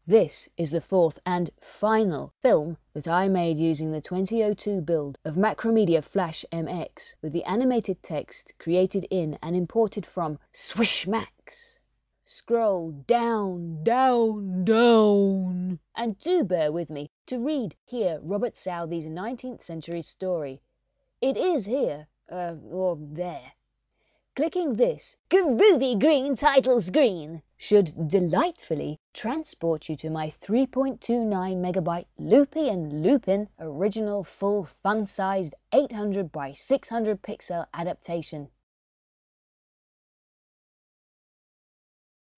This is the fourth and final film that I made using the 2002 build of Macromedia Flash MX with the animated text created in and imported from Swishmax. Scroll down, down, down, and do bear with me to read here Robert Southey's 19th century story. It is here, or there. Clicking this groovy green title screen should delightfully transport you to my 3.29 megabyte Loopy and Lupin original full fun-sized 800 by 600 pixel adaptation.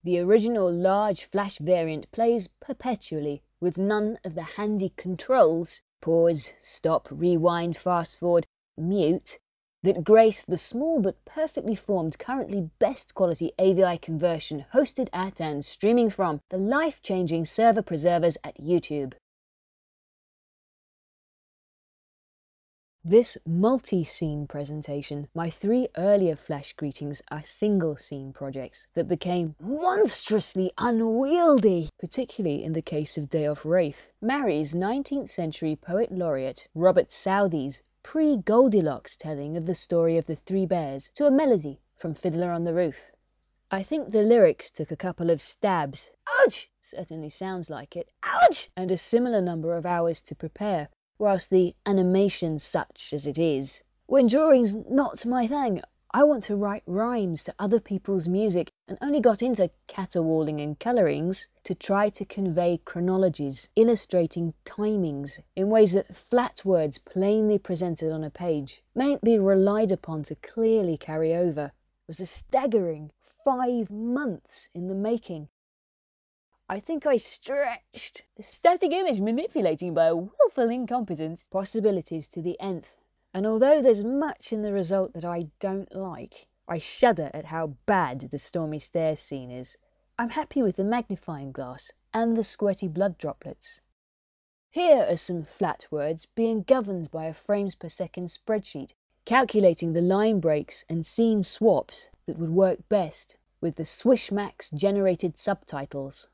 The original large Flash variant plays perpetually with none of the handy controls, pause, stop, rewind, fast forward, mute, that grace the small but perfectly formed currently best quality AVI conversion hosted at and streaming from the life-changing server preservers at YouTube. This multi-scene presentation, my 3 earlier Flash greetings are single-scene projects that became monstrously unwieldy, particularly in the case of Day of Wraith, marries 19th century poet laureate Robert Southey's pre-Goldilocks telling of the story of the 3 bears to a melody from Fiddler on the Roof. I think the lyrics took a couple of stabs, ouch, certainly sounds like it, ouch, and a similar number of hours to prepare, whilst the animation such as it is. When drawing's not my thing, I want to write rhymes to other people's music and only got into caterwauling and colourings to try to convey chronologies, illustrating timings in ways that flat words plainly presented on a page mayn't be relied upon to clearly carry over. It was a staggering 5 months in the making. I think I stretched the static image manipulating by a willful incompetence possibilities to the nth. And although there's much in the result that I don't like, I shudder at how bad the Stormy Stairs scene is. I'm happy with the magnifying glass and the squirty blood droplets. Here are some flat words being governed by a frames per second spreadsheet, calculating the line breaks and scene swaps that would work best with the Swishmax generated subtitles.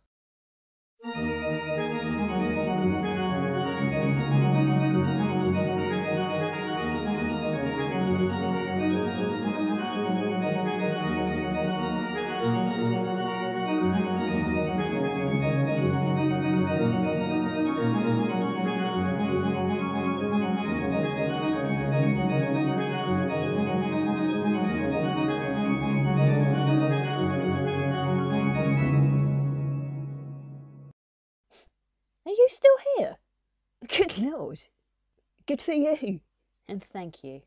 Are you still here? Good Lord. Good for you. And thank you.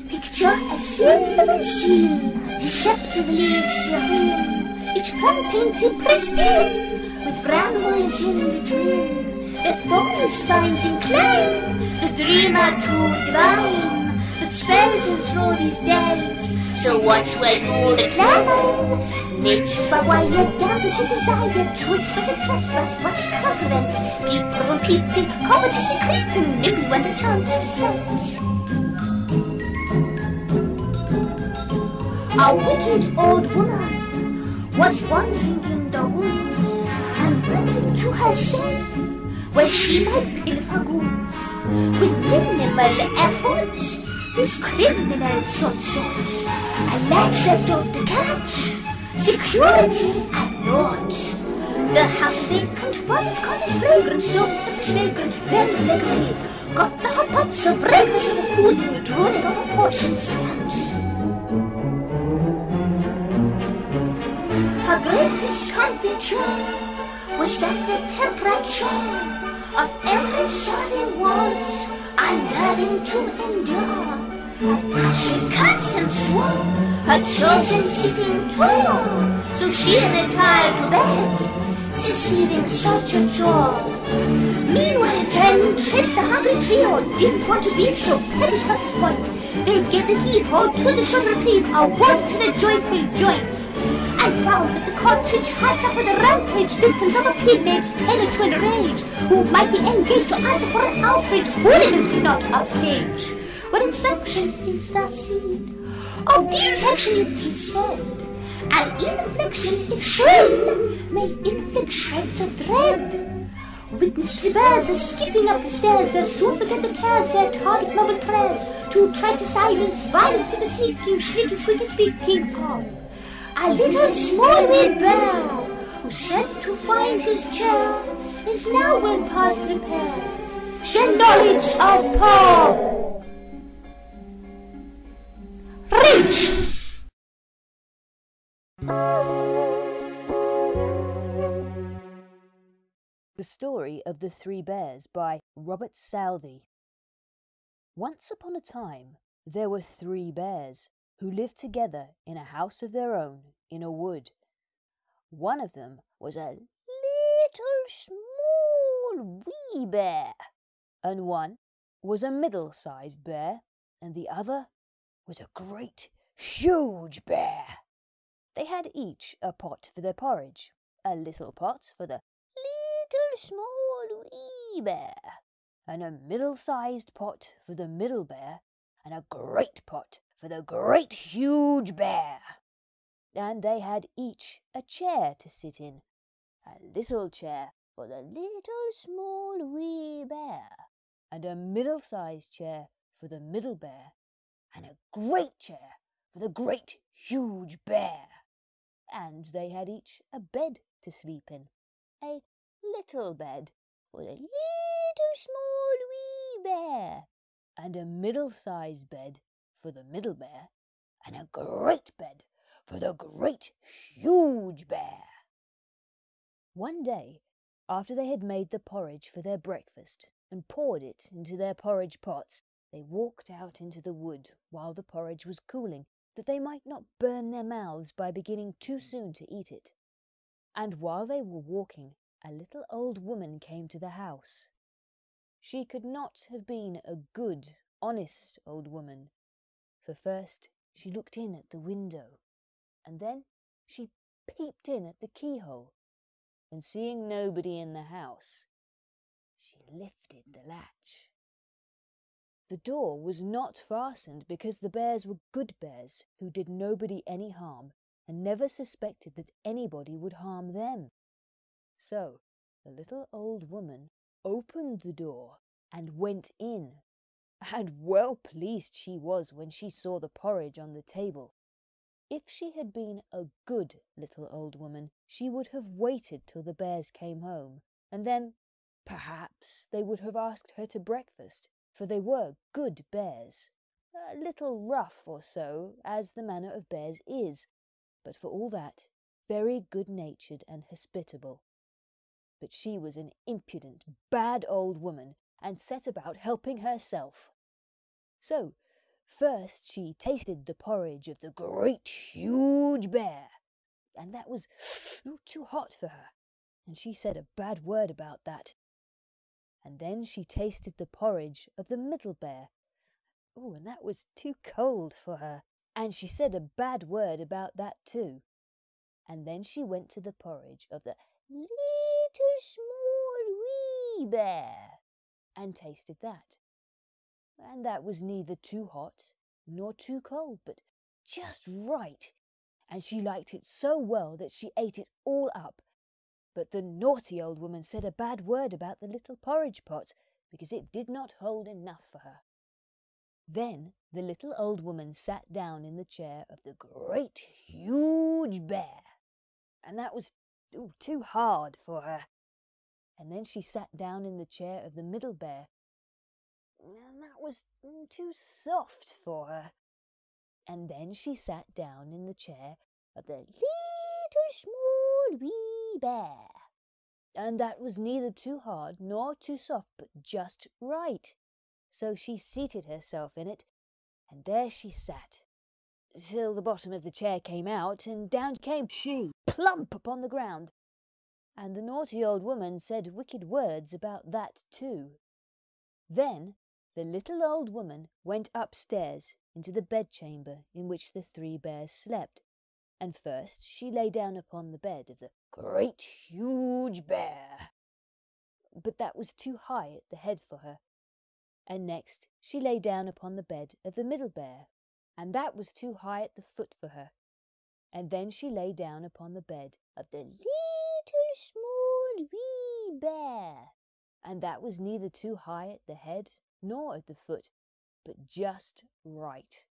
Picture a silver scene, deceptively serene, each one painted pristine, with brambles in between, the thorny spines incline, the dreamer to divine, that spells him through these days. So watch where you declare, nature by why your doubts and desire to express a trespass, but can't prevent people from peeping, covetously creeping, nimbly when the chance is set. A wicked old woman was wandering in the woods and wondering to herself where she might pilfer goods. With minimal efforts, this criminal sought a latch left off the catch, security at naught. The house vacant, but it caught its fragrance, so the vagrant very flagrantly got the hot pots of breakfast and the pudding drooling off a portion scant. Her great discomfiture was that the temperature of every southern walls unnerving to endure. As she cursed and swore her chosen sitting too, so she retired to bed, succeeding such a chore. Meanwhile, turning trips the hungry trio didn't want to be so pettish past this point. They gave the heave-ho to the shoulder reprieve, a word to the joyful joint, and found that the cottage had suffered a rampage, victims of a pig-mage tailored to enrage, who might be engaged to answer for an outrage hooligans could not upstage. where inspection is the seed of detection, it is said. An infliction, if shrill, may inflict shreds of dread. Witness the bears are skipping up the stairs, they'll soon forget the cares, their target noble prayers, to try to silence violence in the sneaking, shrieking, squeaking, speaking of a little small wee bear, who sent to find his chair, is now well past repair. Share knowledge of Paul. Reach! The Story of the Three Bears by Robert Southey. Once upon a time there were 3 bears who lived together in a house of their own in a wood. One of them was a little small wee bear, and one was a middle-sized bear, and the other was a great huge bear. They had each a pot for their porridge, a little pot for the little small wee bear, and a middle-sized pot for the middle bear, and a great pot for the great huge bear. And they had each a chair to sit in, a little chair for the little small wee bear, and a middle-sized chair for the middle bear, and a great chair for the great huge bear. And they had each a bed to sleep in, a little bed for the little small wee bear, and a middle-sized bed for the middle bear, and a great bed for the great huge bear. One day, after they had made the porridge for their breakfast and poured it into their porridge pots, they walked out into the wood while the porridge was cooling, that they might not burn their mouths by beginning too soon to eat it. And while they were walking, a little old woman came to the house. She could not have been a good, honest old woman, for first she looked in at the window, and then she peeped in at the keyhole, and seeing nobody in the house, she lifted the latch. The door was not fastened because the bears were good bears who did nobody any harm and never suspected that anybody would harm them. So the little old woman opened the door and went in, and well pleased she was when she saw the porridge on the table. If she had been a good little old woman, she would have waited till the bears came home, and then perhaps they would have asked her to breakfast, for they were good bears, a little rough or so, as the manner of bears is, but for all that very good-natured and hospitable. But she was an impudent, bad old woman, and set about helping herself. So first she tasted the porridge of the great huge bear, and that was too hot for her, and she said a bad word about that. And then she tasted the porridge of the middle bear, and that was too cold for her, and she said a bad word about that too. And then she went to the porridge of the little small wee bear, and tasted that. And that was neither too hot nor too cold, but just right, and she liked it so well that she ate it all up. But the naughty old woman said a bad word about the little porridge pot, because it did not hold enough for her. Then the little old woman sat down in the chair of the great huge bear, and that was too hard for her. And then she sat down in the chair of the middle bear, and that was too soft for her. And then she sat down in the chair of the little small wee bear, and that was neither too hard nor too soft, but just right. So she seated herself in it, and there she sat, till the bottom of the chair came out, and down came she, plump upon the ground. And the naughty old woman said wicked words about that too. Then the little old woman went upstairs into the bedchamber in which the 3 bears slept, and first she lay down upon the bed of the great huge bear. But that was too high at the head for her, and next she lay down upon the bed of the middle bear, and that was too high at the foot for her. And then she lay down upon the bed of the little small wee bear, and that was neither too high at the head nor at the foot, but just right.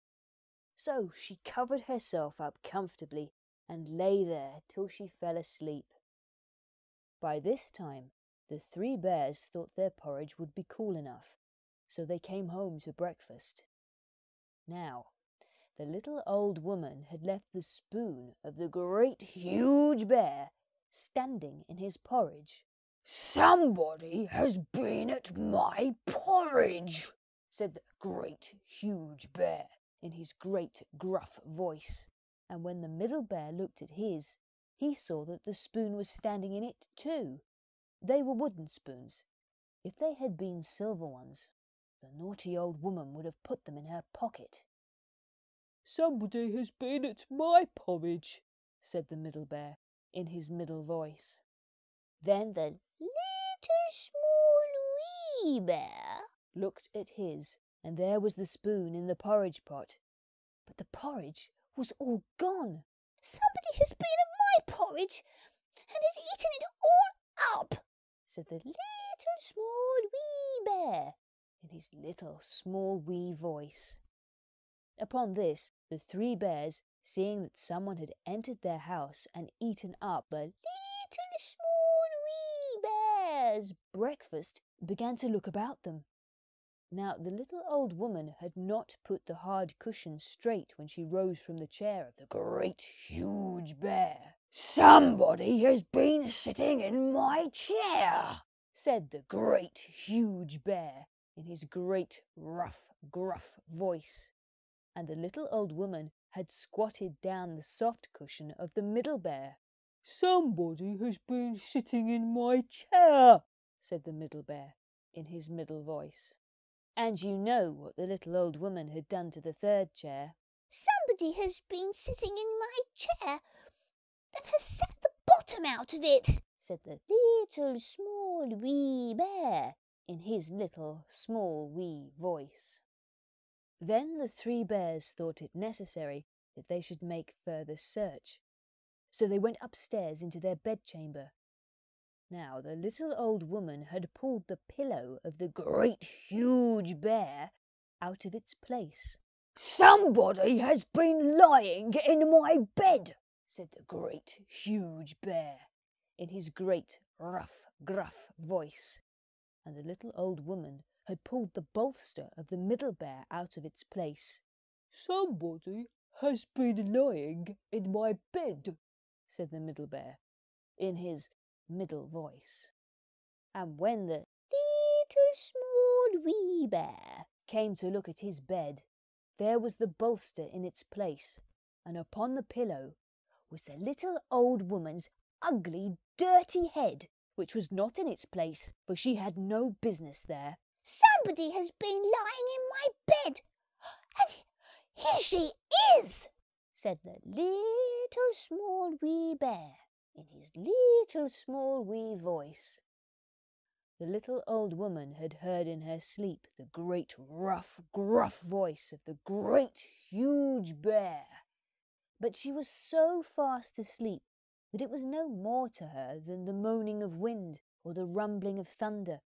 So she covered herself up comfortably and lay there till she fell asleep. By this time the 3 bears thought their porridge would be cool enough, so they came home to breakfast. Now, the little old woman had left the spoon of the great huge bear standing in his porridge. "Somebody has been at my porridge," said the great huge bear in his great gruff voice, and when the middle bear looked at his, he saw that the spoon was standing in it too. They were wooden spoons. If they had been silver ones, the naughty old woman would have put them in her pocket. "Somebody has been at my porridge," said the middle bear in his middle voice. Then the little small wee bear looked at his, and there was the spoon in the porridge pot, but the porridge was all gone. "Somebody has been at my porridge and has eaten it all up," said the little small wee bear in his little small wee voice. Upon this, the 3 bears, seeing that someone had entered their house and eaten up the little small wee bear's breakfast, began to look about them. Now, the little old woman had not put the hard cushion straight when she rose from the chair of the great huge bear. "Somebody has been sitting in my chair," said the great huge bear in his great rough, gruff voice, and the little old woman had squatted down the soft cushion of the middle bear. "Somebody has been sitting in my chair," said the middle bear in his middle voice. And you know what the little old woman had done to the 3rd chair. "Somebody has been sitting in my chair and has sat the bottom out of it," said the little small wee bear in his little small wee voice. Then the 3 bears thought it necessary that they should make further search, so they went upstairs into their bedchamber. Now the little old woman had pulled the pillow of the great huge bear out of its place. "Somebody has been lying in my bed," said the great huge bear in his great rough, gruff voice, and the little old woman had pulled the bolster of the middle bear out of its place. "Somebody has been lying in my bed," said the middle bear in his middle voice. And when the little small wee bear came to look at his bed, there was the bolster in its place, and upon the pillow was the little old woman's ugly, dirty head, which was not in its place, for she had no business there. "Somebody has been lying in my bed, and here she is," said the little small wee bear in his little small wee voice. The little old woman had heard in her sleep the great rough, gruff voice of the great huge bear, but she was so fast asleep that it was no more to her than the moaning of wind or the rumbling of thunder,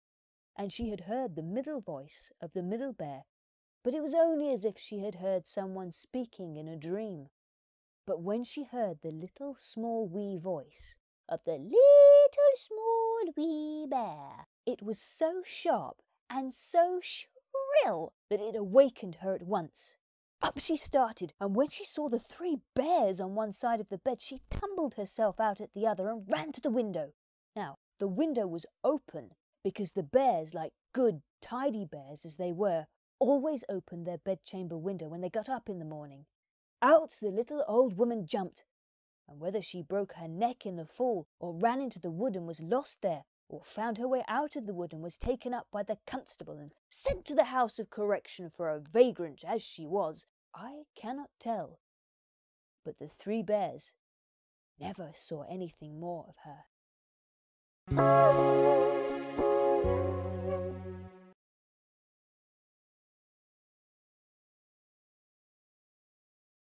and she had heard the middle voice of the middle bear, but it was only as if she had heard someone speaking in a dream. But when she heard the little small wee voice of the little small wee bear, it was so sharp and so shrill that it awakened her at once. Up she started, and when she saw the 3 bears on one side of the bed, she tumbled herself out at the other and ran to the window. Now, the window was open, because the bears, like good, tidy bears as they were, always opened their bedchamber window when they got up in the morning. Out the little old woman jumped, and whether she broke her neck in the fall, or ran into the wood and was lost there, or found her way out of the wood and was taken up by the constable and sent to the house of correction for a vagrant as she was, I cannot tell. But the 3 bears never saw anything more of her.